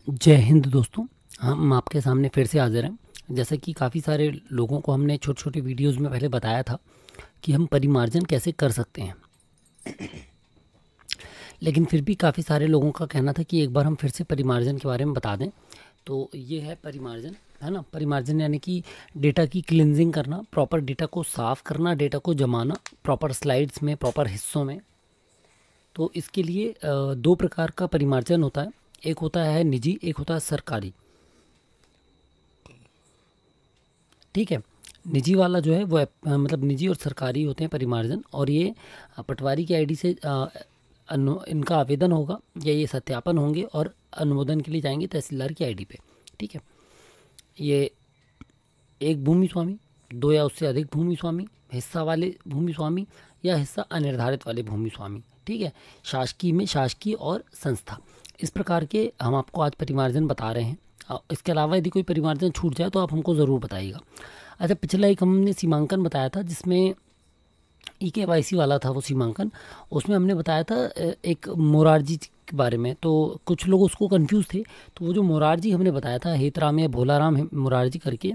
जय हिंद दोस्तों। हम आपके सामने फिर से हाजिर हैं। जैसा कि काफ़ी सारे लोगों को हमने छोटे छोटे वीडियोस में पहले बताया था कि हम परिमार्जन कैसे कर सकते हैं, लेकिन फिर भी काफ़ी सारे लोगों का कहना था कि एक बार हम फिर से परिमार्जन के बारे में बता दें। तो ये है परिमार्जन, है ना। परिमार्जन यानी कि डेटा की क्लिनजिंग करना, प्रॉपर डेटा को साफ़ करना, डेटा को जमाना प्रॉपर स्लाइड्स में, प्रॉपर हिस्सों में। तो इसके लिए दो प्रकार का परिमार्जन होता है। एक होता है निजी, एक होता है सरकारी। ठीक है। निजी वाला जो है वो मतलब निजी और सरकारी होते हैं परिमार्जन, और ये पटवारी की आईडी से इनका आवेदन होगा या ये सत्यापन होंगे और अनुमोदन के लिए जाएंगे तहसीलदार की आईडी पे। ठीक है। ये एक भूमि स्वामी, दो या उससे अधिक भूमि स्वामी, हिस्सा वाले भूमि स्वामी या हिस्सा अनिर्धारित वाले भूमि स्वामी। ठीक है। शासकीय में शासकीय और संस्था, इस प्रकार के हम आपको आज परिमार्जन बता रहे हैं। इसके अलावा यदि कोई परिमार्जन छूट जाए तो आप हमको ज़रूर बताइएगा। अच्छा, पिछला एक हमने सीमांकन बताया था जिसमें ई-केवाईसी वाला था वो सीमांकन। उसमें हमने बताया था एक मोरारजी के बारे में, तो कुछ लोग उसको कंफ्यूज थे। तो वो जो मोरारजी हमने बताया था, हेतराम या भोलाराम मोरारजी करके,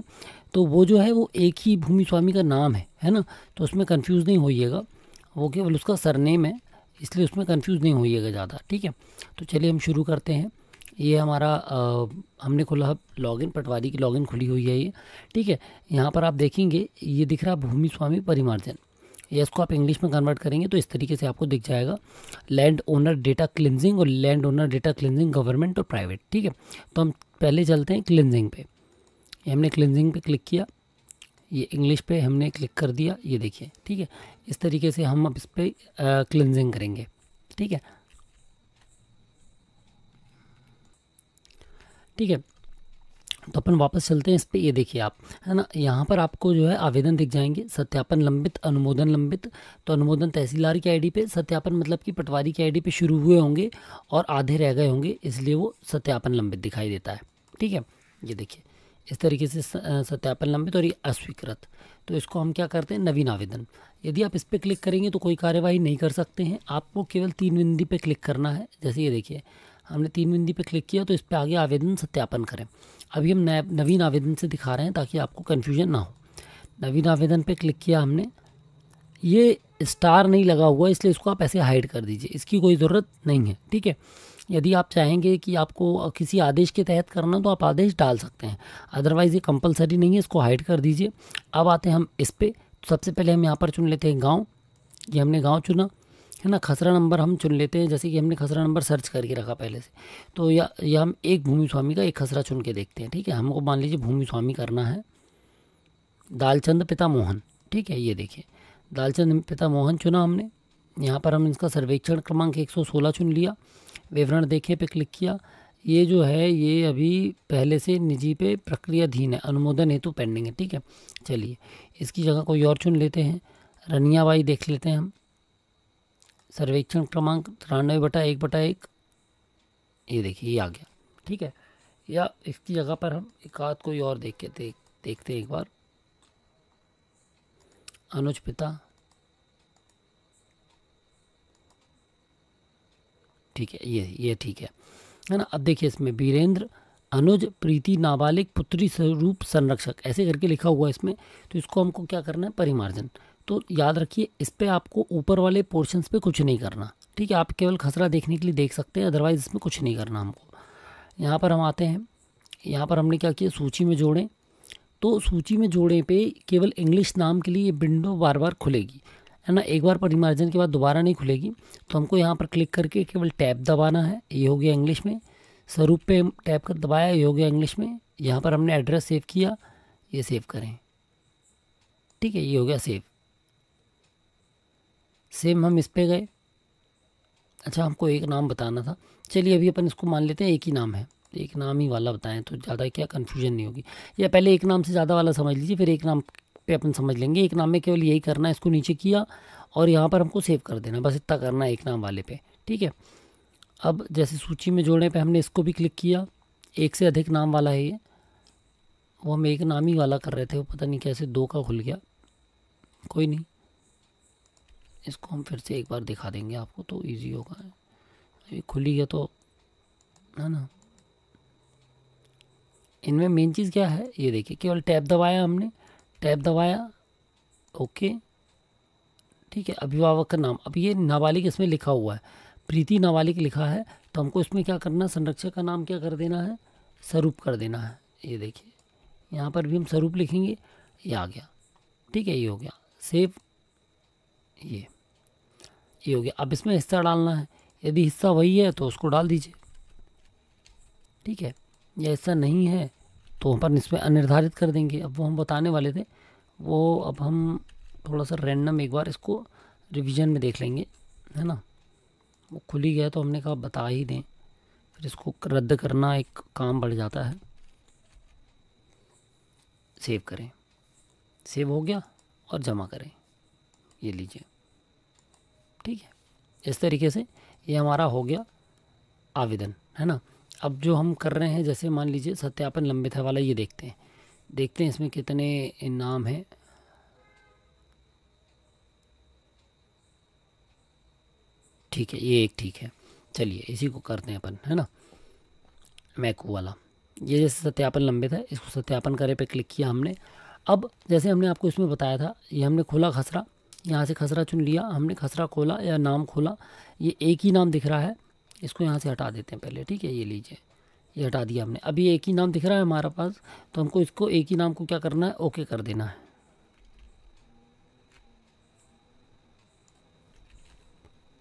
तो वो जो है वो एक ही भूमि स्वामी का नाम है ना। तो उसमें कंफ्यूज नहीं होइएगा, वो केवल उसका सरनेम है, इसलिए उसमें कंफ्यूज नहीं होइएगा ज़्यादा। ठीक है। तो चलिए हम शुरू करते हैं। ये हमारा हमने खुला लॉगिन, पटवारी की लॉगिन खुली हुई है ये। ठीक है। यहाँ पर आप देखेंगे ये दिख रहा भूमि स्वामी परिमार्जन, या इसको आप इंग्लिश में कन्वर्ट करेंगे तो इस तरीके से आपको दिख जाएगा, लैंड ओनर डेटा क्लिनजिंग और land owner data cleansing government और प्राइवेट। ठीक है। तो हम पहले चलते हैं क्लिनजिंग पे। ये हमने क्लिनजिंग पे क्लिक किया, ये इंग्लिश पे हमने क्लिक कर दिया, ये देखिए। ठीक है। इस तरीके से हम अब इस पर क्लिनजिंग करेंगे। ठीक है। ठीक है। तो अपन वापस चलते हैं इस पे। ये देखिए आप, है ना, यहाँ पर आपको जो है आवेदन दिख जाएंगे, सत्यापन लंबित, अनुमोदन लंबित। तो अनुमोदन तहसीलदार की आईडी पे, सत्यापन मतलब कि पटवारी की आईडी पे शुरू हुए होंगे और आधे रह गए होंगे, इसलिए वो सत्यापन लंबित दिखाई देता है। ठीक है। ये देखिए इस तरीके से सत्यापन लंबित और ये अस्वीकृत। तो इसको हम क्या करते हैं, नवीन आवेदन। यदि आप इस पर क्लिक करेंगे तो कोई कार्यवाही नहीं कर सकते हैं, आपको केवल तीन बिंदी पे क्लिक करना है। जैसे ये देखिए हमने तीन बिंदी पे क्लिक किया तो इस पर आगे आवेदन सत्यापन करें। अभी हम नवीन आवेदन से दिखा रहे हैं ताकि आपको कन्फ्यूजन ना हो। नवीन आवेदन पे क्लिक किया हमने, ये स्टार नहीं लगा हुआ इसलिए इसको आप ऐसे हाइड कर दीजिए, इसकी कोई ज़रूरत नहीं है। ठीक है। यदि आप चाहेंगे कि आपको किसी आदेश के तहत करना तो आप आदेश डाल सकते हैं, अदरवाइज़ ये कंपलसरी नहीं है, इसको हाइड कर दीजिए। अब आते हैं हम इस पर। सबसे पहले हम यहाँ पर चुन लेते हैं गाँव। ये हमने गाँव चुना, है ना। खसरा नंबर हम चुन लेते हैं, जैसे कि हमने खसरा नंबर सर्च करके रखा पहले से। तो या हम एक भूमि स्वामी का एक खसरा चुन के देखते हैं। ठीक है। हमको मान लीजिए भूमि स्वामी करना है दालचंद पिता मोहन। ठीक है। ये देखिए दालचंद पिता मोहन चुना हमने। यहाँ पर हम इसका सर्वेक्षण क्रमांक 116 चुन लिया, विवरण देखे पे क्लिक किया। ये जो है ये अभी पहले से निजी पे प्रक्रियाधीन है, अनुमोदन हेतु पेंडिंग है। ठीक है। चलिए इसकी जगह कोई और चुन लेते हैं, रनियाबाई देख लेते हैं हम। सर्वेक्षण क्रमांक 93/1/1, ये देखिए ये आ गया। ठीक है। या इसकी जगह पर हम एक आध कोई और देखते हैं एक बार, अनुज पिता। ठीक है, ये ठीक है ना। अब देखिए इसमें वीरेंद्र अनुज प्रीति नाबालिग पुत्री स्वरूप संरक्षक ऐसे करके लिखा हुआ है इसमें। तो इसको हमको क्या करना है, परिमार्जन। तो याद रखिए इस पे आपको ऊपर वाले पोर्शंस पे कुछ नहीं करना। ठीक है। आप केवल खसरा देखने के लिए देख सकते हैं, अदरवाइज इसमें कुछ नहीं करना हमको। यहाँ पर हम आते हैं, यहाँ पर हमने क्या किया, सूची में जोड़ें। तो सूची में जोड़े पे केवल इंग्लिश नाम के लिए ये विंडो बार बार खुलेगी, है ना। एक बार परिमार्जन के बाद दोबारा नहीं खुलेगी। तो हमको यहाँ पर क्लिक करके केवल टैब दबाना है, ये हो गया इंग्लिश में। स्वरूप पे टैब कर दबाया, ये हो गया इंग्लिश में। यहाँ पर हमने एड्रेस सेव किया, ये सेव करें। ठीक है। ये हो गया सेव। सेम हम इस पे गए। अच्छा, हमको एक नाम बताना था। चलिए अभी अपन इसको मान लेते हैं एक ही नाम है, एक नाम ही वाला बताएं तो ज़्यादा क्या कन्फ्यूजन नहीं होगी। या पहले एक नाम से ज़्यादा वाला समझ लीजिए, फिर एक नाम पे अपन समझ लेंगे। एक नाम में केवल यही करना है, इसको नीचे किया और यहाँ पर हमको सेव कर देना, बस इतना करना है एक नाम वाले पे। ठीक है। अब जैसे सूची में जोड़ने पे हमने इसको भी क्लिक किया, एक से अधिक नाम वाला है ये, वो हम एक नाम ही वाला कर रहे थे, वो पता नहीं कैसे दो का खुल गया, कोई नहीं। इसको हम फिर से एक बार दिखा देंगे आपको तो ईजी होगा। ये खुल ही गया तो, है ना। इनमें मेन चीज़ क्या है, ये देखिए केवल टैब दबाया हमने, टैब दबाया, ओके, ठीक है। अभिभावक का नाम, अब ये नाबालिग इसमें लिखा हुआ है, प्रीति नाबालिग लिखा है, तो हमको इसमें क्या करना है, संरक्षक का नाम क्या कर देना है, स्वरूप कर देना है। ये देखिए यहाँ पर भी हम स्वरूप लिखेंगे, ये आ गया, ठीक है, ये हो गया सेव, ये हो गया। अब इसमें हिस्सा डालना है, यदि हिस्सा वही है तो उसको डाल दीजिए, ठीक है, या हिस्सा नहीं है तो अपन इसमें अनिर्धारित कर देंगे। अब वो हम बताने वाले थे, वो अब हम थोड़ा सा रैंडम एक बार इसको रिवीजन में देख लेंगे, है ना। वो खुल ही गया तो हमने कहा बता ही दें, फिर इसको रद्द करना एक काम बढ़ जाता है। सेव करें, सेव हो गया और जमा करें, ये लीजिए, ठीक है। इस तरीके से ये हमारा हो गया आवेदन, है ना। अब जो हम कर रहे हैं, जैसे मान लीजिए सत्यापन लंबित है वाला, ये देखते हैं, देखते हैं इसमें कितने नाम हैं। ठीक है, ये एक ठीक है, चलिए इसी को करते हैं अपन, है ना, मैकू वाला। ये जैसे सत्यापन लंबित है, इसको सत्यापन करे पे क्लिक किया हमने। अब जैसे हमने आपको इसमें बताया था, ये हमने खोला खसरा, यहाँ से खसरा चुन लिया हमने, खसरा खोला या नाम खोला, ये एक ही नाम दिख रहा है, इसको यहाँ से हटा देते हैं पहले, ठीक है, ये लीजिए, ये हटा दिया हमने। अभी एक ही नाम दिख रहा है हमारे पास, तो हमको इसको एक ही नाम को क्या करना है, ओके कर देना है,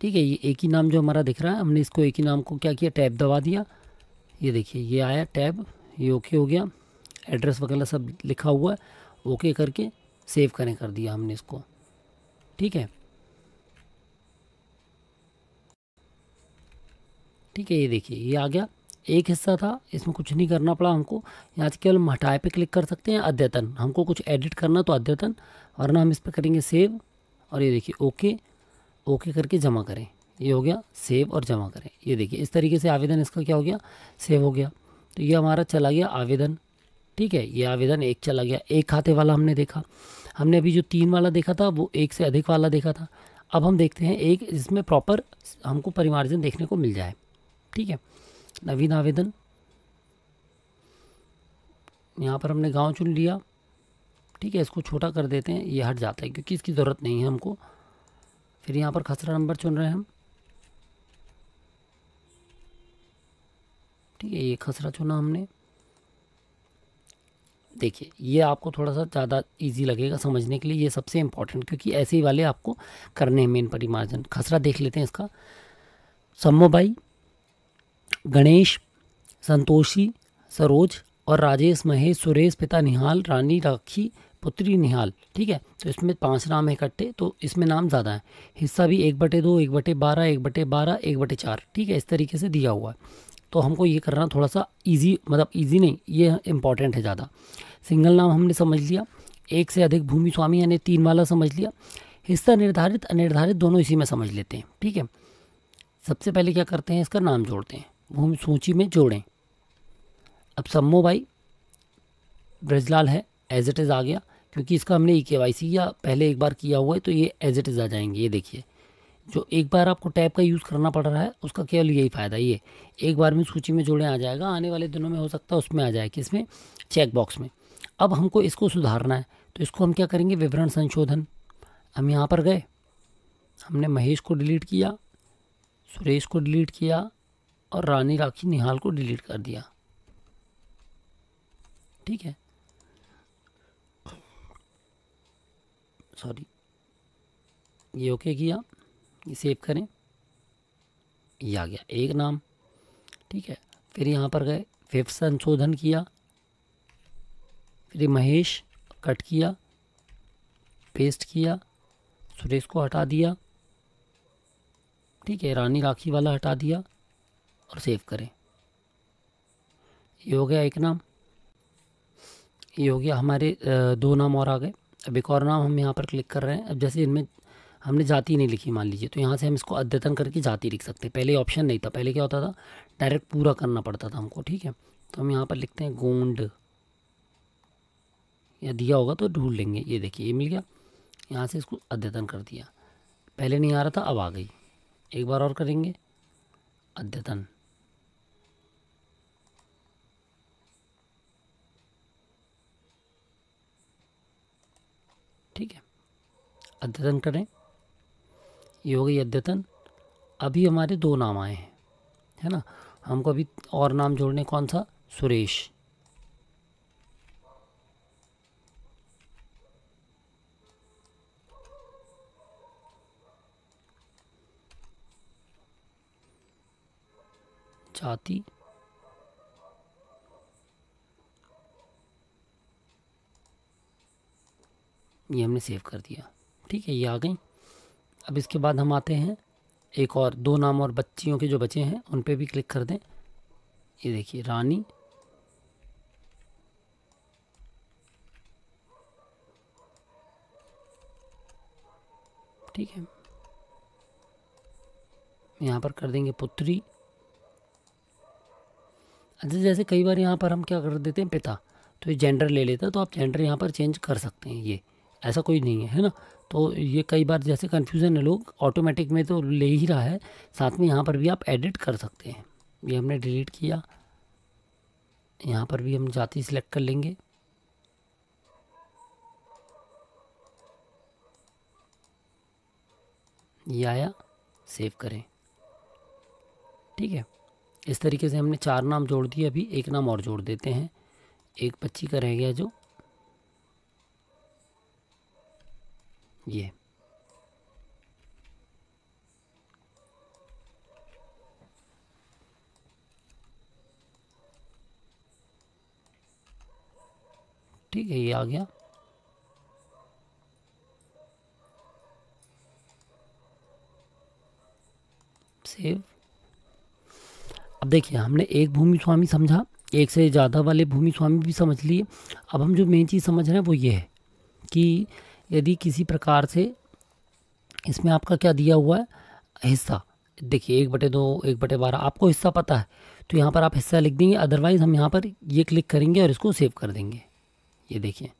ठीक है। ये एक ही नाम जो हमारा दिख रहा है, हमने इसको एक ही नाम को क्या किया, टैब दबा दिया, ये देखिए ये आया टैब, ये ओके हो गया, एड्रेस वगैरह सब लिखा हुआ है, ओके करके सेव करें कर दिया हमने इसको, ठीक है, ठीक है। ये देखिए ये आ गया, एक हिस्सा था, इसमें कुछ नहीं करना पड़ा हमको, यहाँ से केवल हम हटाए पे क्लिक कर सकते हैं, अद्यतन, हमको कुछ एडिट करना तो अद्यतन, वरना हम इस पर करेंगे सेव, और ये देखिए ओके, ओके करके जमा करें, ये हो गया सेव और जमा करें। ये देखिए इस तरीके से आवेदन इसका क्या हो गया, सेव हो गया। तो ये हमारा चला गया आवेदन, ठीक है, ये आवेदन एक चला गया। एक खाते वाला हमने देखा, हमने अभी जो 3 वाला देखा था वो एक से अधिक वाला देखा था। अब हम देखते हैं एक जिसमें प्रॉपर हमको परिमार्जन देखने को मिल जाए, ठीक है। नवीन आवेदन, यहाँ पर हमने गांव चुन लिया, ठीक है, इसको छोटा कर देते हैं, ये हट जाता है क्योंकि इसकी ज़रूरत नहीं है हमको। फिर यहाँ पर खसरा नंबर चुन रहे हैं हम, ठीक है, ये खसरा चुना हमने। देखिए ये आपको थोड़ा सा ज़्यादा इजी लगेगा समझने के लिए, ये सबसे इम्पोर्टेंट, क्योंकि ऐसे ही वाले आपको करने हैं मेन परिमार्जन। खसरा देख लेते हैं इसका, सम्मोबाई, गणेश, संतोषी, सरोज और राजेश, महेश, सुरेश, पिता निहाल, रानी राखी, पुत्री निहाल, ठीक है। तो इसमें 5 नाम है इकट्ठे, तो इसमें नाम ज़्यादा है। हिस्सा भी 1/2, 1/12, 1/12, 1/4, ठीक है, इस तरीके से दिया हुआ है। तो हमको ये करना थोड़ा सा इजी, मतलब इजी नहीं, ये इम्पॉर्टेंट है ज़्यादा। सिंगल नाम हमने समझ लिया, एक से अधिक भूमि स्वामी यानी 3 वाला समझ लिया। हिस्सा निर्धारित अनिर्धारित दोनों इसी में समझ लेते हैं, ठीक है। सबसे पहले क्या करते हैं, इसका नाम जोड़ते हैं, भूमि सूची में जोड़ें। अब सम्मोबाई ब्रजलाल है, एज इट इज़ आ गया, क्योंकि इसका हमने KYC या पहले एक बार किया हुआ है, तो ये एज इट इज़ आ जाएंगे। ये देखिए जो एक बार आपको टैब का यूज़ करना पड़ रहा है उसका केवल यही फ़ायदा, ये एक बार में सूची में जोड़े आ जाएगा, आने वाले दिनों में हो सकता है उसमें आ जाए, किसमें, चेक बॉक्स में। अब हमको इसको सुधारना है, तो इसको हम क्या करेंगे, विवरण संशोधन। हम यहाँ पर गए, हमने महेश को डिलीट किया, सुरेश को डिलीट किया और रानी राखी निहाल को डिलीट कर दिया, ठीक है, सॉरी, ये ओके किया, ये सेव करें, ये आ गया एक नाम, ठीक है। फिर यहाँ पर गए, फिर संशोधन किया, फिर महेश कट किया, पेस्ट किया, सुरेश को हटा दिया, ठीक है, रानी राखी वाला हटा दिया और सेव करें। ये हो गया एक नाम, ये हो गया हमारे 2 नाम और आ गए। अब एक और नाम हम यहाँ पर क्लिक कर रहे हैं। अब जैसे इनमें हमने जाति नहीं लिखी मान लीजिए, तो यहाँ से हम इसको अद्यतन करके जाति लिख सकते हैं। पहले ऑप्शन नहीं था, पहले क्या होता था, डायरेक्ट पूरा करना पड़ता था हमको, ठीक है। तो हम यहाँ पर लिखते हैं गोंड, या दिया होगा तो ढूंढ लेंगे, ये देखिए ये मिल गया, यहाँ से इसको अद्यतन कर दिया, पहले नहीं आ रहा था अब आ गई। एक बार और करेंगे, अद्यतन, ठीक है, अद्यतन करें। ये हो गई अद्यतन। अभी हमारे 2 नाम आए हैं, है ना। हमको अभी और नाम जोड़ने, कौन सा, सुरेश। जाति, ये हमने सेव कर दिया। ठीक है, ये आ गई। अब इसके बाद हम आते हैं एक और 2 नाम और बच्चियों के जो बचे हैं उन पे भी क्लिक कर दें। ये देखिए, रानी, ठीक है, यहाँ पर कर देंगे पुत्री। अच्छा, जैसे कई बार यहाँ पर हम क्या कर देते हैं, पिता, तो ये जेंडर ले लेता है, तो आप जेंडर यहाँ पर चेंज कर सकते हैं। ये ऐसा कोई नहीं है, है ना। तो ये कई बार जैसे कन्फ्यूज़न है, लोग ऑटोमेटिक में तो ले ही रहा है, साथ में यहाँ पर भी आप एडिट कर सकते हैं। ये हमने डिलीट किया। यहाँ पर भी हम जाति सिलेक्ट कर लेंगे। ये आया, सेव करें। ठीक है, इस तरीके से हमने 4 नाम जोड़ दिए। अभी एक नाम और जोड़ देते हैं, एक बच्ची का रह गया जो ये। ठीक है, ये आ गया। सेव। अब देखिए, हमने एक भूमि स्वामी समझा, एक से ज़्यादा वाले भूमि स्वामी भी समझ लिए। अब हम जो मेन चीज़ समझ रहे हैं वो ये है कि यदि किसी प्रकार से इसमें आपका क्या दिया हुआ है, हिस्सा, देखिए 1/2, 1/12, आपको हिस्सा पता है तो यहाँ पर आप हिस्सा लिख देंगे। अदरवाइज़ हम यहाँ पर ये क्लिक करेंगे और इसको सेव कर देंगे। ये देखिए,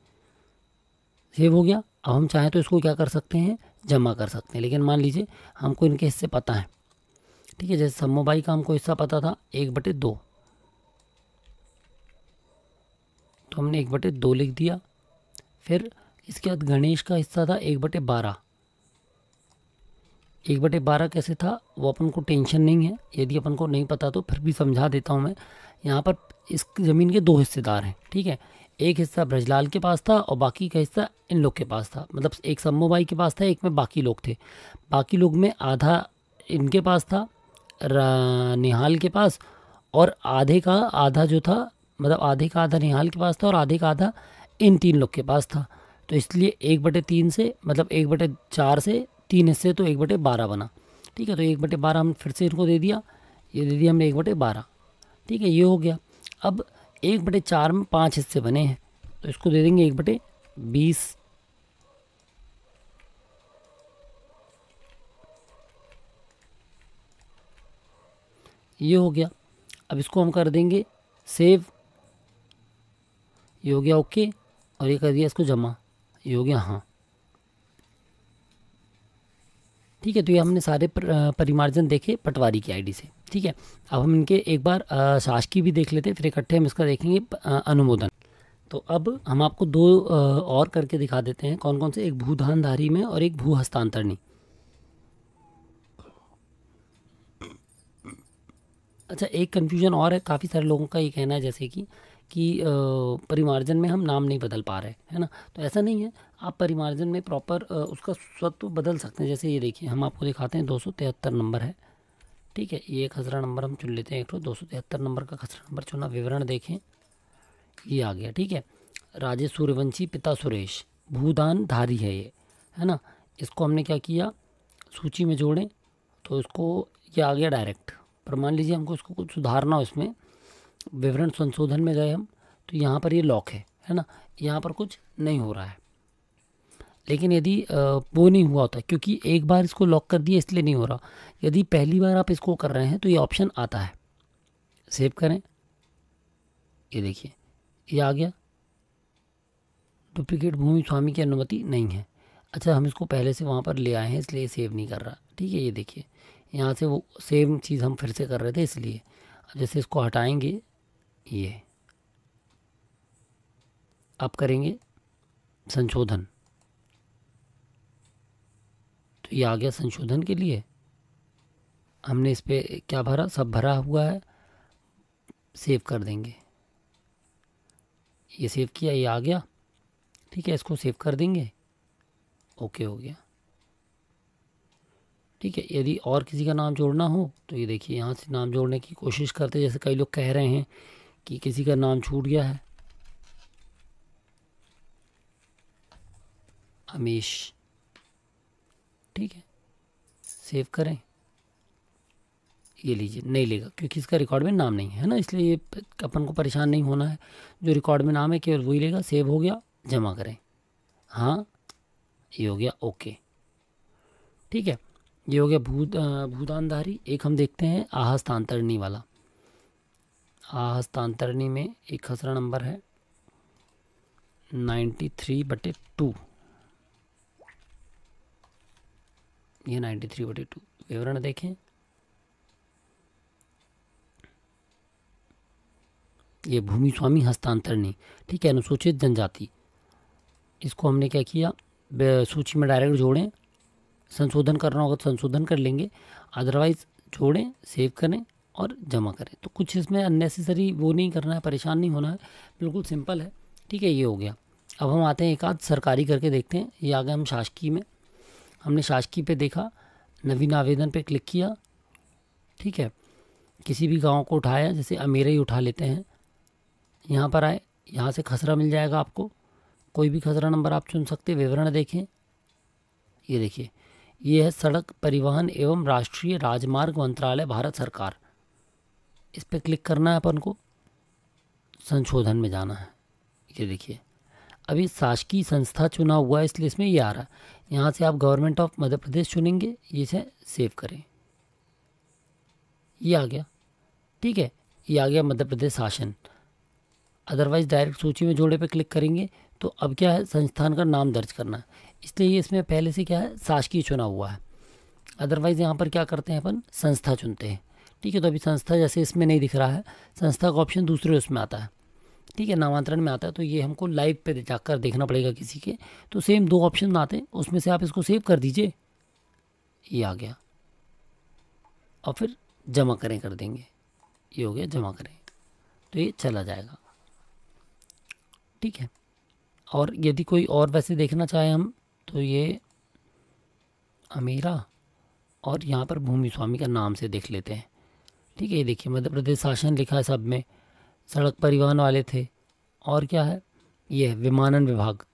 सेव हो गया। अब हम चाहें तो इसको क्या कर सकते हैं, जमा कर सकते हैं। लेकिन मान लीजिए हमको इनके हिस्से पता है, ठीक है, जैसे सम्मोबाई का हमको हिस्सा पता था 1/2, तो हमने 1/2 लिख दिया। फिर इसके बाद गणेश का हिस्सा था 1/12। 1/12 कैसे था वो अपन को टेंशन नहीं है, यदि अपन को नहीं पता तो फिर भी समझा देता हूँ मैं। यहाँ पर इस ज़मीन के 2 हिस्सेदार हैं, ठीक है। एक हिस्सा ब्रजलाल के पास था और बाकी का हिस्सा इन लोग के पास था। मतलब एक सम्मोबाई के पास था, एक में बाकी लोग थे। बाकी लोग में आधा इनके पास था, निहाल के पास, और आधे का आधा जो था, मतलब आधे का आधा निहाल के पास था और आधे का आधा इन 3 लोग के पास था। तो इसलिए 1/3 से, मतलब 1/4 से 3 हिस्से, तो 1/12 बना। ठीक है, तो 1/12 हम फिर से इनको दे दिया, ये दे दिया हमने 1/12। ठीक है, ये हो गया। अब 1/4 में 5 हिस्से बने हैं, तो इसको दे देंगे 1/20। ये हो गया। अब इसको हम कर देंगे सेव। ये हो गया ओके, और ये कर दिया इसको जमा। ये हो गया हाँ। ठीक है, तो ये हमने सारे परिमार्जन देखे पटवारी की आईडी से। ठीक है, अब हम इनके एक बार शासकीय भी देख लेते हैं, फिर इकट्ठे हम इसका देखेंगे अनुमोदन। तो अब हम आपको 2 और करके दिखा देते हैं, कौन कौन से, एक भूदानधारी में और एक भू हस्तांतरणी। अच्छा, एक कन्फ्यूजन और है, काफ़ी सारे लोगों का ये कहना है जैसे कि परिमार्जन में हम नाम नहीं बदल पा रहे, है ना। तो ऐसा नहीं है, आप परिमार्जन में प्रॉपर उसका स्वत्व बदल सकते हैं। जैसे ये देखिए, हम आपको दिखाते हैं, 273 नंबर है। ठीक है, ये खसरा नंबर हम चुन लेते हैं, एक 273 नंबर का खसरा नंबर चुना। विवरण देखें, ये आ गया। ठीक है, राजेश सूर्यवंशी, पिता सुरेश, भूदान धारी है ये, है ना। इसको हमने क्या किया, सूची में जोड़ें, तो इसको ये आ गया डायरेक्ट। पर मान लीजिए हमको इसको कुछ सुधारना हो, इसमें विवरण संशोधन में गए हम, तो यहाँ पर ये लॉक है ना, यहाँ पर कुछ नहीं हो रहा है। लेकिन यदि वो नहीं हुआ होता, क्योंकि एक बार इसको लॉक कर दिया इसलिए नहीं हो रहा। यदि पहली बार आप इसको कर रहे हैं तो ये ऑप्शन आता है, सेव करें। ये देखिए, ये आ गया, डुप्लीकेट भूमि स्वामी की अनुमति नहीं है। अच्छा, हम इसको पहले से वहाँ पर ले आए हैं इसलिए सेव नहीं कर रहा। ठीक है, ये देखिए, यहाँ से वो सेम चीज़ हम फिर से कर रहे थे इसलिए। अब जैसे इसको हटाएंगे, ये अब करेंगे संशोधन। तो ये आ गया संशोधन के लिए। हमने इस पे क्या भरा, सब भरा हुआ है, सेव कर देंगे। ये सेव किया, ये आ गया, ठीक है, इसको सेव कर देंगे, ओके हो गया। ठीक है, यदि और किसी का नाम जोड़ना हो तो ये देखिए यहाँ से नाम जोड़ने की कोशिश करते, जैसे कई लोग कह रहे हैं कि किसी का नाम छूट गया है, अमीश, ठीक है, सेव करें, ये लीजिए, नहीं लेगा क्योंकि इसका रिकॉर्ड में नाम नहीं है ना, इसलिए ये अपन को परेशान नहीं होना है। जो रिकॉर्ड में नाम है केवल वही लेगा। सेव हो गया, जमा करें, हाँ ये हो गया, ओके, ठीक है। ये हो गया भूदानधारी। एक हम देखते हैं आहस्तांतरणी वाला। आहस्तांतरणी में एक खसरा नंबर है 93/2, ये 93/2। विवरण देखें, ये भूमि स्वामी हस्तांतरणी, ठीक है, अनुसूचित जनजाति। इसको हमने क्या किया, सूची में डायरेक्ट जोड़ें, संशोधन करना होगा तो संशोधन कर लेंगे, अदरवाइज जोड़ें, सेव करें और जमा करें। तो कुछ इसमें अननेसेसरी वो नहीं करना है, परेशान नहीं होना है, बिल्कुल सिंपल है, ठीक है। ये हो गया। अब हम आते हैं एक आध सरकारी करके देखते हैं। ये आ गए हम शासकीय में। हमने शासकीय पे देखा, नवीन आवेदन पे क्लिक किया, ठीक है, किसी भी गांव को उठाया, जैसे अमेरा ही उठा लेते हैं। यहाँ पर आए, यहाँ से खसरा मिल जाएगा आपको, कोई भी खसरा नंबर आप चुन सकते। विवरण देखें, ये देखिए, ये है सड़क परिवहन एवं राष्ट्रीय राजमार्ग मंत्रालय, भारत सरकार। इस पर क्लिक करना है अपन को, संशोधन में जाना है। ये देखिए, अभी शासकीय संस्था चुना हुआ है इसलिए इसमें ये आ रहा है। यहाँ से आप गवर्नमेंट ऑफ मध्य प्रदेश चुनेंगे, ये से सेव करें, ये आ गया, ठीक है, ये आ गया मध्य प्रदेश शासन। अदरवाइज डायरेक्ट सूची में जोड़े पे क्लिक करेंगे तो अब क्या है, संस्थान का नाम दर्ज करना है, इसलिए ये इसमें पहले से क्या है, शासकीय चुना हुआ है। अदरवाइज यहाँ पर क्या करते हैं, अपन संस्था चुनते हैं, ठीक है। तो अभी संस्था जैसे इसमें नहीं दिख रहा है, संस्था का ऑप्शन दूसरे उसमें आता है, ठीक है, नामांतरण में आता है। तो ये हमको लाइव पे जाकर देखना पड़ेगा किसी के, तो सेम दो ऑप्शन आते हैं, उसमें से आप इसको सेव कर दीजिए, ये आ गया, और फिर जमा करें कर देंगे, ये हो गया, जमा करें, तो ये चला जाएगा, ठीक है। और यदि कोई और वैसे देखना चाहे हम, तो ये अमेरा और यहाँ पर भूमि स्वामी का नाम से देख लेते हैं, ठीक है। ये देखिए, मध्य प्रदेश शासन लिखा है सब में, सड़क परिवहन वाले थे, और क्या है, ये है विमानन विभाग,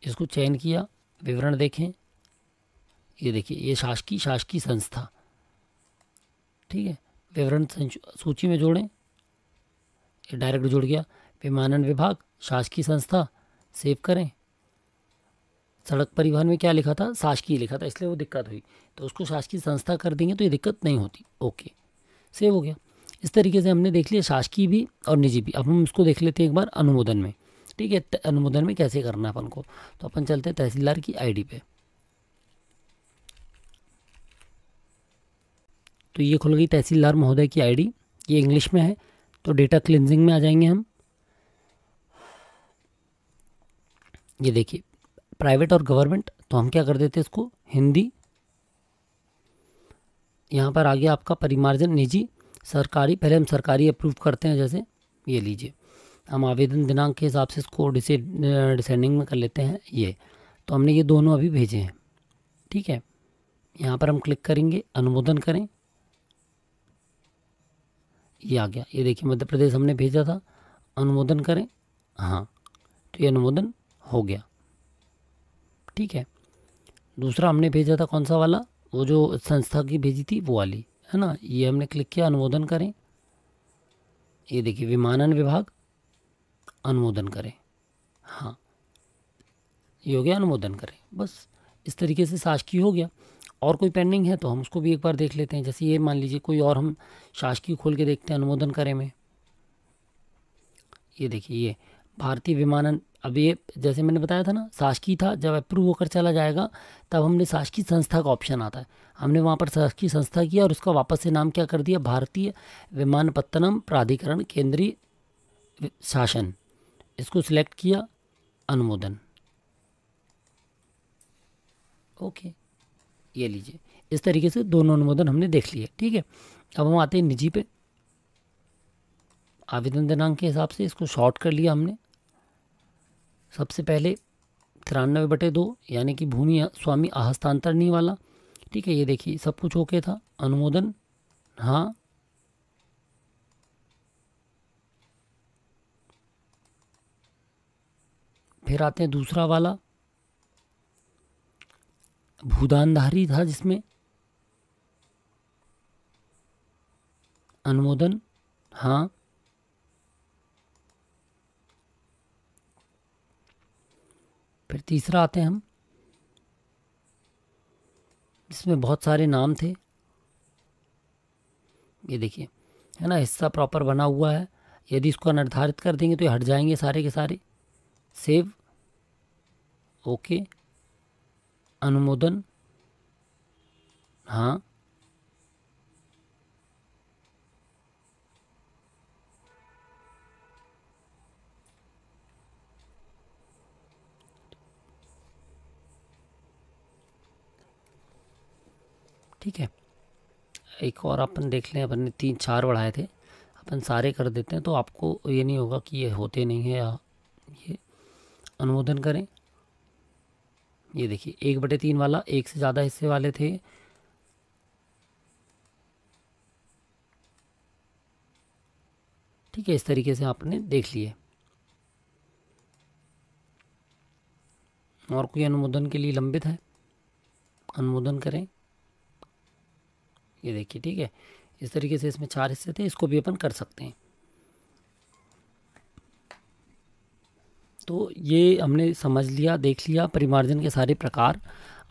इसको चयन किया। विवरण देखें, ये देखिए, ये शासकीय संस्था, ठीक है। विवरण सूची में जोड़ें, ये डायरेक्ट जुड़ गया, विमानन विभाग, शासकीय संस्था, सेव करें। सड़क परिवहन में क्या लिखा था, शासकीय लिखा था, इसलिए वो दिक्कत हुई, तो उसको शासकीय संस्था कर देंगे तो ये दिक्कत नहीं होती, ओके, सेव हो गया। इस तरीके से हमने देख लिया शासकीय भी और निजी भी। अब हम इसको देख लेते हैं एक बार अनुमोदन में, ठीक है। अनुमोदन में कैसे करना है अपन को, तो अपन चलते हैं तहसीलदार की आईडी पे। तो ये खुल गई तहसीलदार महोदय की आईडी, ये इंग्लिश में है, तो डेटा क्लिनजिंग में आ जाएंगे हम। ये देखिए, प्राइवेट और गवर्नमेंट, तो हम क्या कर देते हैं इसको हिंदी। यहाँ पर आ गया आपका परिमार्जन निजी, सरकारी, पहले हम सरकारी अप्रूव करते हैं, जैसे ये लीजिए, हम आवेदन दिनांक के हिसाब से इसको डिसेंडिंग में कर लेते हैं ये। तो हमने ये दोनों अभी भेजे हैं, ठीक है। यहाँ पर हम क्लिक करेंगे, अनुमोदन करें, ये आ गया। ये देखिए, मध्य प्रदेश हमने भेजा था, अनुमोदन करें, हाँ, तो ये अनुमोदन हो गया, ठीक है। दूसरा हमने भेजा था कौन सा वाला, वो जो संस्था की भेजी थी वो वाली, है ना, ये हमने क्लिक किया, अनुमोदन करें, ये देखिए, विमानन विभाग, अनुमोदन करें, हाँ, ये हो गया, अनुमोदन करें, बस इस तरीके से शासकीय हो गया। और कोई पेंडिंग है तो हम उसको भी एक बार देख लेते हैं, जैसे ये मान लीजिए कोई और हम शासकीय खोल के देखते हैं, अनुमोदन करें में, ये देखिए, ये भारतीय विमानन, अब ये जैसे मैंने बताया था ना, शासकीय था, जब अप्रूव होकर चला जाएगा तब हमने शासकीय संस्था का ऑप्शन आता है, हमने वहाँ पर शासकीय संस्था किया और उसका वापस से नाम क्या कर दिया, भारतीय विमानपत्तनम प्राधिकरण केंद्रीय शासन, इसको सिलेक्ट किया, अनुमोदन, ओके, ये लीजिए, इस तरीके से दोनों अनुमोदन हमने देख लिए। ठीक है, अब हम आते हैं निजी पे। आवेदन दिनांक के हिसाब से इसको शॉर्ट कर लिया हमने। सबसे पहले 93/2 यानी कि भूमि स्वामी हस्तांतरणी वाला। ठीक है, ये देखिए सब कुछ ओके था, अनुमोदन हाँ। फिर आते हैं दूसरा वाला, भूदानधारी था जिसमें अनुमोदन हाँ। फिर तीसरा आते हैं हम, जिसमें बहुत सारे नाम थे। ये देखिए है ना, हिस्सा प्रॉपर बना हुआ है। यदि इसको निर्धारित कर देंगे तो ये हट जाएंगे सारे के सारे। सेव, ओके, अनुमोदन हाँ। ठीक है, एक और अपन देख लें, अपन ने 3-4 बढ़ाए थे, अपन सारे कर देते हैं तो आपको ये नहीं होगा कि ये होते नहीं है। या ये अनुमोदन करें, ये देखिए 1/3 वाला, एक से ज़्यादा हिस्से वाले थे। ठीक है, इस तरीके से आपने देख लिए। और कोई अनुमोदन के लिए लंबित है, अनुमोदन करें, ये देखिए। ठीक है, इस तरीके से इसमें 4 हिस्से थे, इसको भी अपन कर सकते हैं। तो ये हमने समझ लिया, देख लिया परिमार्जन के सारे प्रकार।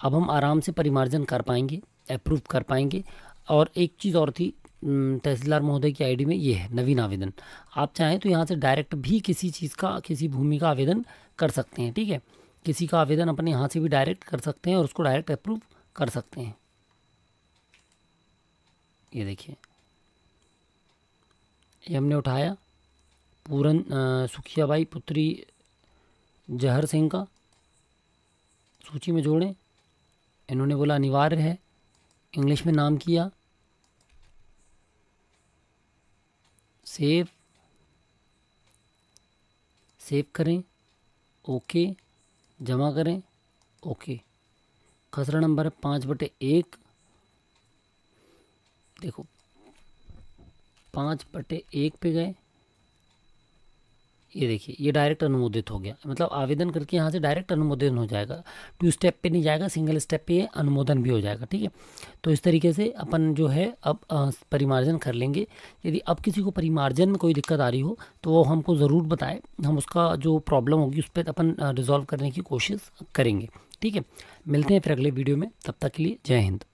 अब हम आराम से परिमार्जन कर पाएंगे, अप्रूव कर पाएंगे। और एक चीज़ और थी, तहसीलदार महोदय की आईडी में ये है नवीन आवेदन। आप चाहें तो यहाँ से डायरेक्ट भी किसी चीज़ का, किसी भूमि का आवेदन कर सकते हैं। ठीक है, किसी का आवेदन अपने यहाँ से भी डायरेक्ट कर सकते हैं और उसको डायरेक्ट अप्रूव कर सकते हैं। ये देखिए, ये हमने उठाया पूरन सुखियाबाई पुत्री जहर सिंह का, सूची में जोड़ें। इन्होंने बोला अनिवार्य है, इंग्लिश में नाम किया, सेव, सेव करें, ओके, जमा करें, ओके। खसरा नंबर है 5/1। देखो 5/1 पे गए, ये देखिए ये डायरेक्ट अनुमोदित हो गया। मतलब आवेदन करके यहाँ से डायरेक्ट अनुमोदन हो जाएगा, 2 स्टेप पे नहीं जाएगा, सिंगल स्टेप पे ये अनुमोदन भी हो जाएगा। ठीक है, तो इस तरीके से अपन जो है अब परिमार्जन कर लेंगे। यदि अब किसी को परिमार्जन में कोई दिक्कत आ रही हो तो वो हमको ज़रूर बताए, हम उसका जो प्रॉब्लम होगी उस पर अपन रिजॉल्व करने की कोशिश करेंगे। ठीक है, मिलते हैं फिर अगले वीडियो में, तब तक के लिए जय हिंद।